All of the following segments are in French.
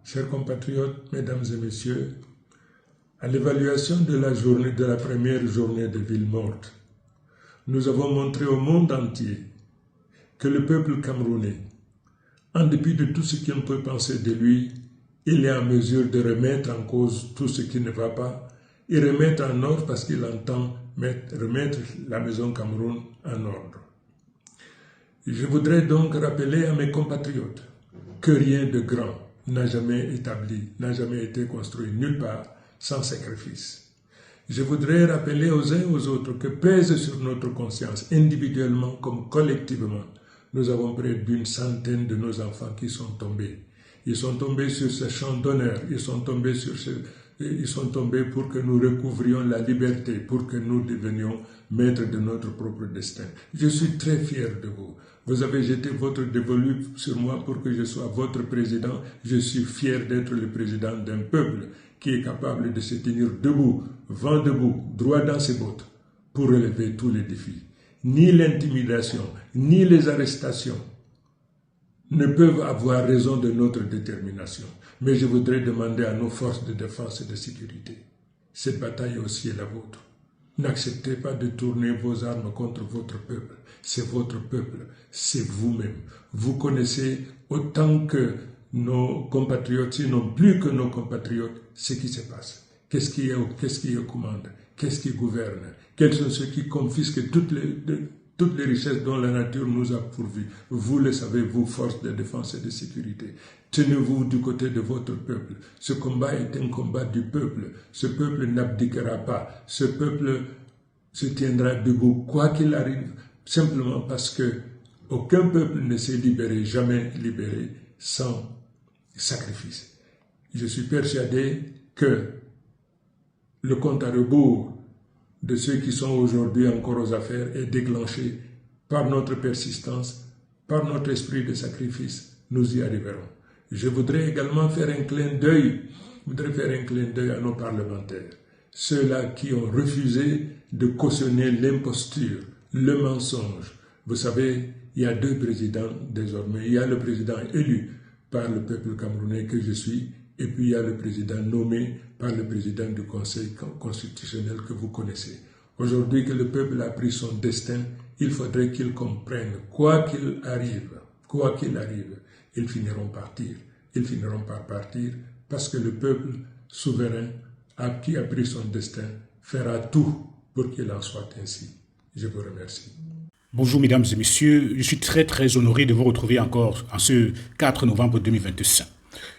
Chers compatriotes, mesdames et messieurs, à l'évaluation de la première journée de ville morte, nous avons montré au monde entier que le peuple camerounais, en dépit de tout ce qu'on peut penser de lui, il est en mesure de remettre en cause tout ce qui ne va pas et remettre en ordre parce qu'il entend remettre la maison Cameroun en ordre. Je voudrais donc rappeler à mes compatriotes que rien de grand n'a jamais été construit nulle part sans sacrifice. Je voudrais rappeler aux uns et aux autres que pèse sur notre conscience, individuellement comme collectivement, nous avons près d'une centaine de nos enfants qui sont tombés. Ils sont tombés sur ce champ d'honneur, ils sont tombés pour que nous recouvrions la liberté, pour que nous devenions maîtres de notre propre destin. Je suis très fier de vous. Vous avez jeté votre dévolu sur moi pour que je sois votre président. Je suis fier d'être le président d'un peuple qui est capable de se tenir debout, vent debout, droit dans ses bottes, pour relever tous les défis. Ni l'intimidation, ni les arrestations ne peuvent avoir raison de notre détermination. Mais je voudrais demander à nos forces de défense et de sécurité, cette bataille aussi est la vôtre. N'acceptez pas de tourner vos armes contre votre peuple. C'est votre peuple, c'est vous-même. Vous connaissez autant que nos compatriotes, sinon plus que nos compatriotes, ce qui se passe. Qu'est-ce qui est commande? Qu'est-ce qui gouverne? Quels sont ceux qui confisquent toutes les richesses dont la nature nous a pourvues? Vous le savez, vous, forces de défense et de sécurité. Tenez-vous du côté de votre peuple. Ce combat est un combat du peuple. Ce peuple n'abdiquera pas. Ce peuple se tiendra debout, quoi qu'il arrive, simplement parce que aucun peuple ne s'est libéré, jamais libéré, sans sacrifice. Je suis persuadé que le compte à rebours de ceux qui sont aujourd'hui encore aux affaires est déclenché par notre persistance, par notre esprit de sacrifice. Nous y arriverons. Je voudrais également faire un clin d'œil à nos parlementaires, ceux-là qui ont refusé de cautionner l'imposture, le mensonge. Vous savez, il y a deux présidents désormais. Il y a le président élu par le peuple camerounais que je suis, et puis il y a le président nommé par le président du Conseil constitutionnel que vous connaissez. Aujourd'hui que le peuple a pris son destin, il faudrait qu'il comprenne, quoi qu'il arrive, ils finiront par partir, parce que le peuple souverain qui a pris son destin fera tout pour qu'il en soit ainsi. Je vous remercie. Bonjour mesdames et messieurs, je suis très honoré de vous retrouver encore en ce 4 novembre 2025.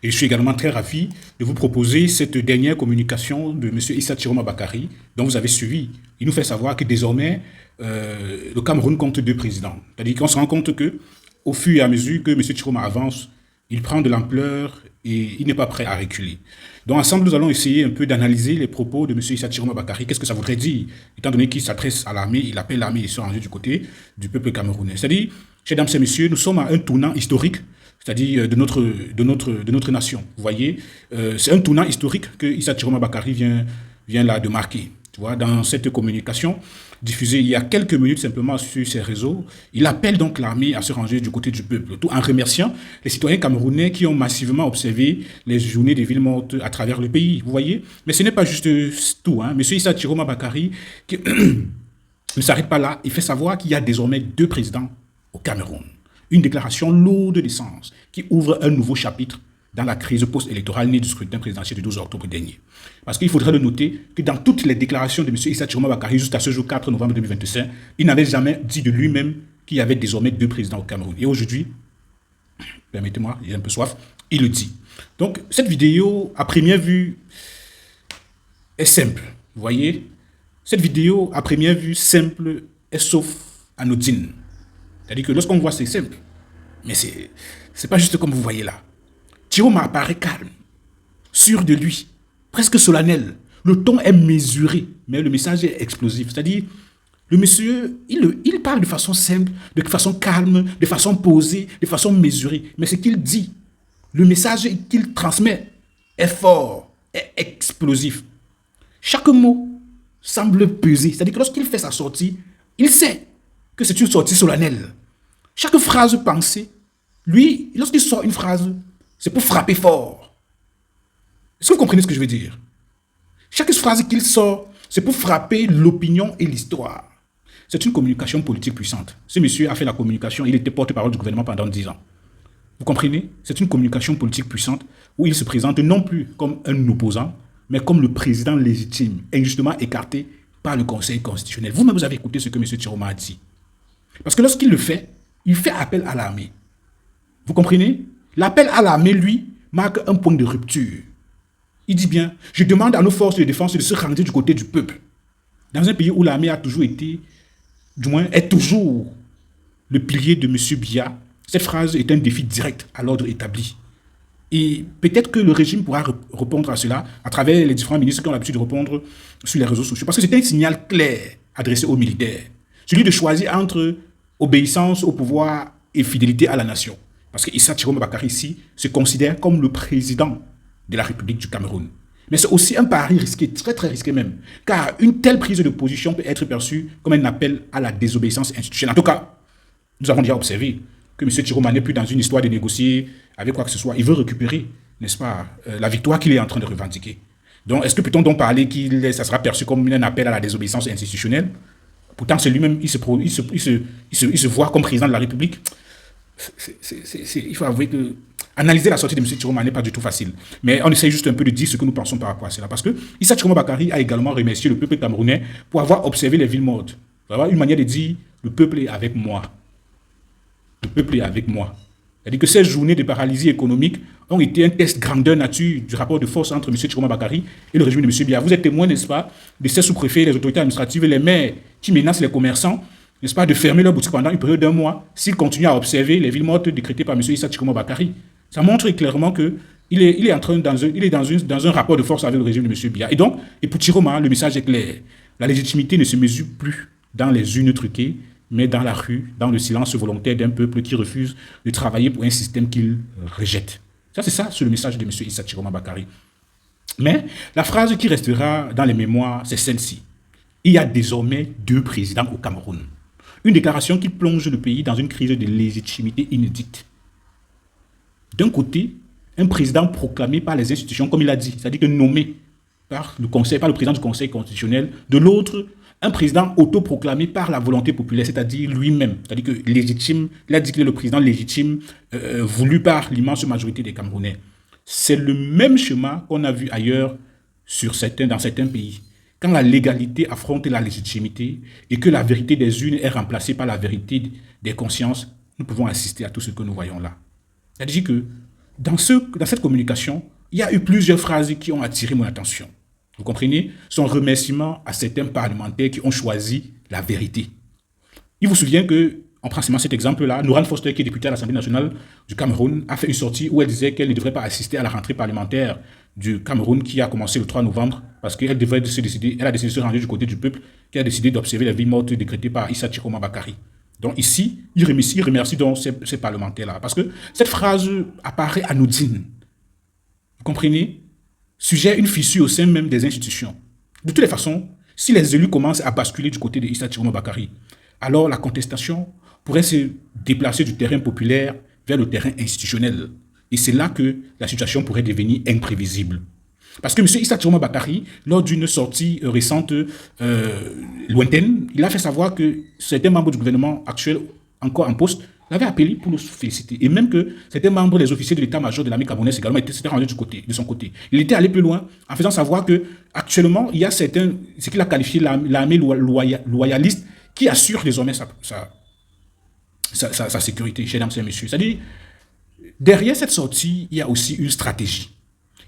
Et je suis également très ravi de vous proposer cette dernière communication de M. Issa Chiroma Bakary, dont vous avez suivi. Il nous fait savoir que désormais, le Cameroun compte deux présidents. C'est-à-dire qu'on se rend compte qu'au fur et à mesure que M. Chiroma avance, il prend de l'ampleur et il n'est pas prêt à reculer. Donc ensemble, nous allons essayer un peu d'analyser les propos de M. Issa Chiroma Bakary. Qu'est-ce que ça voudrait dire? Étant donné qu'il s'adresse à l'armée, il appelle l'armée et se ranger du côté du peuple camerounais. C'est-à-dire, mesdames et messieurs, nous sommes à un tournant historique, c'est-à-dire de notre nation. Vous voyez, c'est un tournant historique que Issa Chiroma Bakary vient là de marquer. Tu vois, dans cette communication diffusée il y a quelques minutes simplement sur ces réseaux, il appelle donc l'armée à se ranger du côté du peuple, tout en remerciant les citoyens camerounais qui ont massivement observé les journées des villes mortes à travers le pays. Vous voyez, mais ce n'est pas juste tout. Monsieur Issa Chiroma Bakary qui ne s'arrête pas là. Il fait savoir qu'il y a désormais deux présidents au Cameroun. Une déclaration lourde de sens qui ouvre un nouveau chapitre dans la crise post-électorale née du scrutin présidentiel du 12 octobre dernier. Parce qu'il faudrait le noter que dans toutes les déclarations de M. Issa Chiroma Bakary jusqu'à ce jour 4 novembre 2025, il n'avait jamais dit de lui-même qu'il y avait désormais deux présidents au Cameroun. Et aujourd'hui, permettez-moi, j'ai un peu soif, il le dit. Donc cette vidéo, à première vue, est simple. Vous voyez, cette vidéo, à première vue, simple, est sauf anodine. C'est-à-dire que lorsqu'on voit, c'est simple. Mais c'est pas juste comme vous voyez là. Chiroma apparaît calme, sûr de lui, presque solennel. Le ton est mesuré, mais le message est explosif. C'est-à-dire, le monsieur, il parle de façon simple, de façon calme, de façon posée, de façon mesurée. Mais ce qu'il dit, le message qu'il transmet est fort, est explosif. Chaque mot semble peser. C'est-à-dire que lorsqu'il fait sa sortie, il sait que c'est une sortie solennelle. Chaque phrase pensée, lui, lorsqu'il sort une phrase, c'est pour frapper fort. Est-ce que vous comprenez ce que je veux dire? Chaque phrase qu'il sort, c'est pour frapper l'opinion et l'histoire. C'est une communication politique puissante. Ce monsieur a fait la communication, il était porte-parole du gouvernement pendant 10 ans. Vous comprenez? C'est une communication politique puissante où il se présente non plus comme un opposant, mais comme le président légitime, injustement écarté par le Conseil constitutionnel. Vous-même, vous avez écouté ce que M. Chiroma a dit. Parce que lorsqu'il le fait, il fait appel à l'armée. Vous comprenez? L'appel à l'armée, lui, marque un point de rupture. Il dit bien, je demande à nos forces de défense de se ranger du côté du peuple. Dans un pays où l'armée a toujours été, du moins, est toujours le pilier de M. Biya, cette phrase est un défi direct à l'ordre établi. Et peut-être que le régime pourra répondre à cela à travers les différents ministres qui ont l'habitude de répondre sur les réseaux sociaux. Parce que c'est un signal clair adressé aux militaires. Celui de choisir entre obéissance au pouvoir et fidélité à la nation. Parce que Issa Chiroma Bakary ici se considère comme le président de la République du Cameroun. Mais c'est aussi un pari risqué, très très risqué même, car une telle prise de position peut être perçue comme un appel à la désobéissance institutionnelle. En tout cas, nous avons déjà observé que M. Chiroma n'est plus dans une histoire de négocier avec quoi que ce soit. Il veut récupérer, n'est-ce pas, la victoire qu'il est en train de revendiquer. Donc, est-ce que peut-on donc parler que ça sera perçu comme un appel à la désobéissance institutionnelle? Pourtant, c'est lui-même, il se voit comme président de la République. Il faut avouer que analyser la sortie de M. Chiroma n'est pas du tout facile. Mais on essaie juste un peu de dire ce que nous pensons par rapport à cela. Parce que Issa Chiroma Bakary a également remercié le peuple camerounais pour avoir observé les villes mortes. C'est une manière de dire, le peuple est avec moi. Le peuple est avec moi. C'est-à-dire que ces journées de paralysie économique ont été un test grandeur nature du rapport de force entre M. Chiroma Bakary et le régime de M. Biya. Vous êtes témoin, n'est-ce pas, de ces sous-préfets, les autorités administratives et les maires qui menacent les commerçants, n'est-ce pas, de fermer leurs boutiques pendant une période d'1 mois s'ils continuent à observer les villes mortes décrétées par M. Issa Chiroma Bakary. Ça montre clairement qu'il est dans un rapport de force avec le régime de M. Biya. Et pour Chiroma, le message est clair. La légitimité ne se mesure plus dans les urnes truquées, mais dans la rue, dans le silence volontaire d'un peuple qui refuse de travailler pour un système qu'il rejette. Ça, c'est le message de M. Issa Chiroma Bakary. Mais la phrase qui restera dans les mémoires, c'est celle-ci. Il y a désormais 2 présidents au Cameroun. Une déclaration qui plonge le pays dans une crise de légitimité inédite. D'un côté, un président proclamé par les institutions, comme il a dit, c'est-à-dire que nommé par le président du Conseil constitutionnel. De l'autre, un président autoproclamé par la volonté populaire, c'est-à-dire lui-même, c'est-à-dire que légitime, il a dit qu'il est le président légitime voulu par l'immense majorité des Camerounais. C'est le même schéma qu'on a vu ailleurs dans certains pays. Quand la légalité affronte la légitimité et que la vérité des urnes est remplacée par la vérité des consciences, nous pouvons assister à tout ce que nous voyons là. C'est-à-dire que dans cette communication, il y a eu plusieurs phrases qui ont attiré mon attention. Vous comprenez? Son remerciement à certains parlementaires qui ont choisi la vérité. Il vous souvient que, en prenant cet exemple-là, Nourane Foster, qui est députée à l'Assemblée nationale du Cameroun, a fait une sortie où elle disait qu'elle ne devrait pas assister à la rentrée parlementaire du Cameroun qui a commencé le 3 novembre parce qu'elle a décidé de se ranger du côté du peuple, qui a décidé d'observer les villes mortes décrétées par Issa Chiroma Bakary. Donc ici, il remercie donc ces parlementaires-là parce que cette phrase apparaît anodine. Vous comprenez? Sujet une fissure au sein même des institutions. De toutes les façons, si les élus commencent à basculer du côté de Issa Chiroma Bakary, alors la contestation pourrait se déplacer du terrain populaire vers le terrain institutionnel. Et c'est là que la situation pourrait devenir imprévisible. Parce que M. Issa Chiroma Bakary, lors d'une sortie récente lointaine, il a fait savoir que certains membres du gouvernement actuel, encore en poste, l'avaient appelé pour le féliciter. Et même que certains membres des officiers de l'état-major de l'armée camerounaise également s'étaient rendus de son côté. Il était allé plus loin en faisant savoir qu'actuellement, il y a ce qu'il a qualifié l'armée loyaliste qui assure désormais sa sécurité, mesdames et messieurs. C'est-à-dire, derrière cette sortie, il y a aussi une stratégie.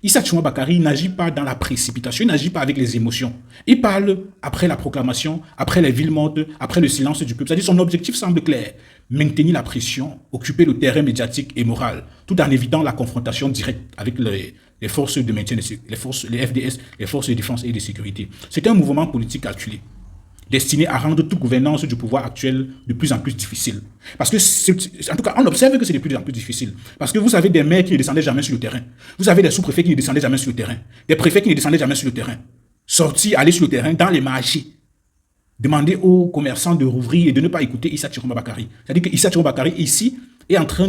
Issa Chiroma Bakary n'agit pas dans la précipitation, il n'agit pas avec les émotions. Il parle après la proclamation, après les villes mortes, après le silence du peuple. C'est-à-dire son objectif semble clair, maintenir la pression, occuper le terrain médiatique et moral, tout en évitant la confrontation directe avec les forces de maintien, les FDS, les forces de défense et de sécurité. C'est un mouvement politique calculé, destiné à rendre toute gouvernance du pouvoir actuel de plus en plus difficile. Parce que, en tout cas, on observe que c'est de plus en plus difficile. Parce que vous avez des maires qui ne descendaient jamais sur le terrain. Vous avez des sous-préfets qui ne descendaient jamais sur le terrain. Des préfets qui ne descendaient jamais sur le terrain. Sortir, aller sur le terrain, dans les marchés. Demander aux commerçants de rouvrir et de ne pas écouter Issa Chiroma Bakary. C'est-à-dire que Issa Chiroma Bakary, ici, est en train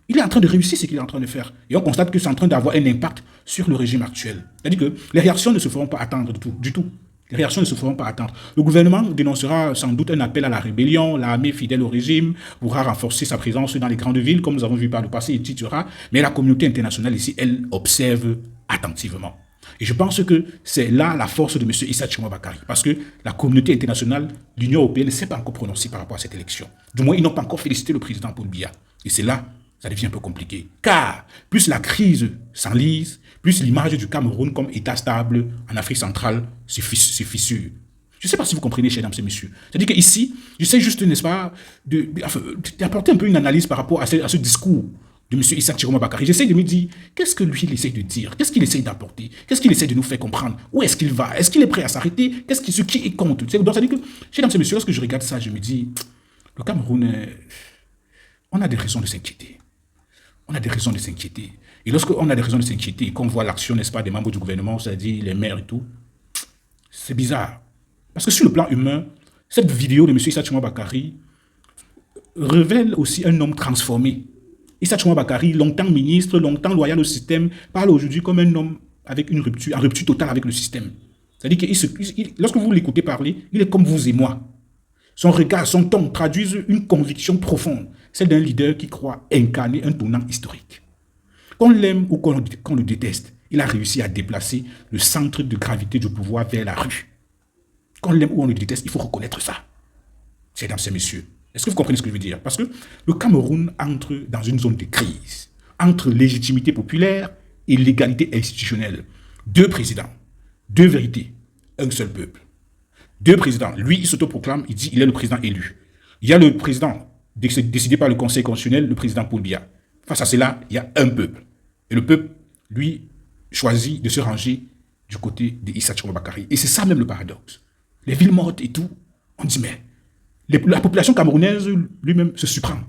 Il est en train de réussir ce qu'il est en train de faire. Et on constate que c'est en train d'avoir un impact sur le régime actuel. C'est-à-dire que les réactions ne se feront pas attendre du tout. Les réactions ne se feront pas attendre. Le gouvernement dénoncera sans doute un appel à la rébellion, l'armée fidèle au régime pourra renforcer sa présence dans les grandes villes, comme nous avons vu par le passé, etc. Mais la communauté internationale ici, elle observe attentivement. Et je pense que c'est là la force de M. Issa Tchiroma Bakary. Parce que la communauté internationale, l'Union européenne ne s'est pas encore prononcée par rapport à cette élection. Du moins, ils n'ont pas encore félicité le président Paul Biya. Et c'est là, ça devient un peu compliqué. Car plus la crise s'enlise, plus l'image du Cameroun comme État stable en Afrique centrale se fissure. Je ne sais pas si vous comprenez, chers dames et messieurs. C'est-à-dire qu'ici, j'essaie juste, n'est-ce pas, d'apporter un peu une analyse par rapport à ce discours de M. Issa Tchiroma Bakary. J'essaie de me dire, qu'est-ce que lui, il essaie de dire? Qu'est-ce qu'il essaie d'apporter? Qu'est-ce qu'il essaie de nous faire comprendre? Où est-ce qu'il va? Est-ce qu'il est prêt à s'arrêter? Ce qui est compte? Donc, c'est-à-dire que, chers dames et messieurs, lorsque je regarde ça, je me dis, le Cameroun, on a des raisons de s'inquiéter. On a des raisons de s'inquiéter. Et lorsqu'on a des raisons de s'inquiéter et qu'on voit l'action, n'est-ce pas, des membres du gouvernement, c'est-à-dire les maires et tout, c'est bizarre. Parce que sur le plan humain, cette vidéo de M. Issa Tchiroma Bakary révèle aussi un homme transformé. Issa Tchiroma Bakary, longtemps ministre, longtemps loyal au système, parle aujourd'hui comme un homme avec une rupture, en rupture totale avec le système. C'est-à-dire que lorsque vous l'écoutez parler, il est comme vous et moi. Son regard, son ton traduisent une conviction profonde, celle d'un leader qui croit incarner un tournant historique. Qu'on l'aime ou qu'on le déteste, il a réussi à déplacer le centre de gravité du pouvoir vers la rue. Qu'on l'aime ou on le déteste, il faut reconnaître ça. Mesdames et messieurs, est-ce que vous comprenez ce que je veux dire? Parce que le Cameroun entre dans une zone de crise, entre légitimité populaire et légalité institutionnelle. Deux présidents, deux vérités, un seul peuple. Deux présidents. Lui, il s'autoproclame, il dit qu'il est le président élu. Il y a le président décidé par le Conseil constitutionnel, le président Paul Biya. Face à cela, il y a un peuple. Et le peuple, lui, choisit de se ranger du côté d'Issa Tchiroma Bakary. Et c'est ça même le paradoxe. Les villes mortes et tout, on dit, mais la population camerounaise lui-même se surprend.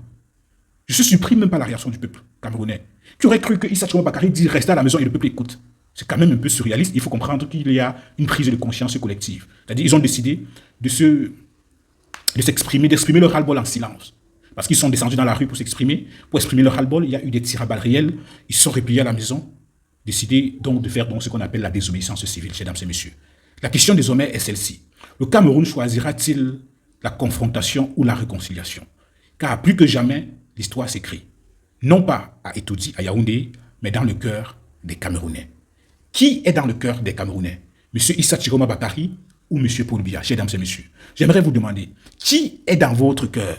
Je suis surpris même par la réaction du peuple camerounais. Qui aurait cru que Issa Tchiroma Bakary dit restez à la maison et le peuple écoute. C'est quand même un peu surréaliste. Il faut comprendre qu'il y a une prise de conscience collective. C'est-à-dire qu'ils ont décidé d'exprimer leur ras-le-bol en silence. Parce qu'ils sont descendus dans la rue pour s'exprimer. Pour exprimer leur ras-le-bol, il y a eu des tirs à balles réels. Ils se sont repliés à la maison. Décidé donc de faire ce qu'on appelle la désobéissance civile, mesdames et messieurs. La question désormais est celle-ci. Le Cameroun choisira-t-il la confrontation ou la réconciliation? Car plus que jamais, l'histoire s'écrit. Non pas à Etoudi, à Yaoundé, mais dans le cœur des Camerounais. Qui est dans le cœur des Camerounais? Monsieur Issa Tchiroma Bakary ou Monsieur Paul Biya, mesdames et messieurs? J'aimerais vous demander, qui est dans votre cœur?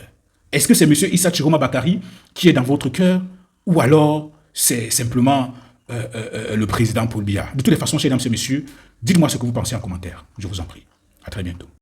Est-ce que c'est Monsieur Issa Tchiroma Bakary qui est dans votre cœur? Ou alors c'est simplement le président Paul Biya? De toutes les façons, mesdames et messieurs, dites-moi ce que vous pensez en commentaire. Je vous en prie. À très bientôt.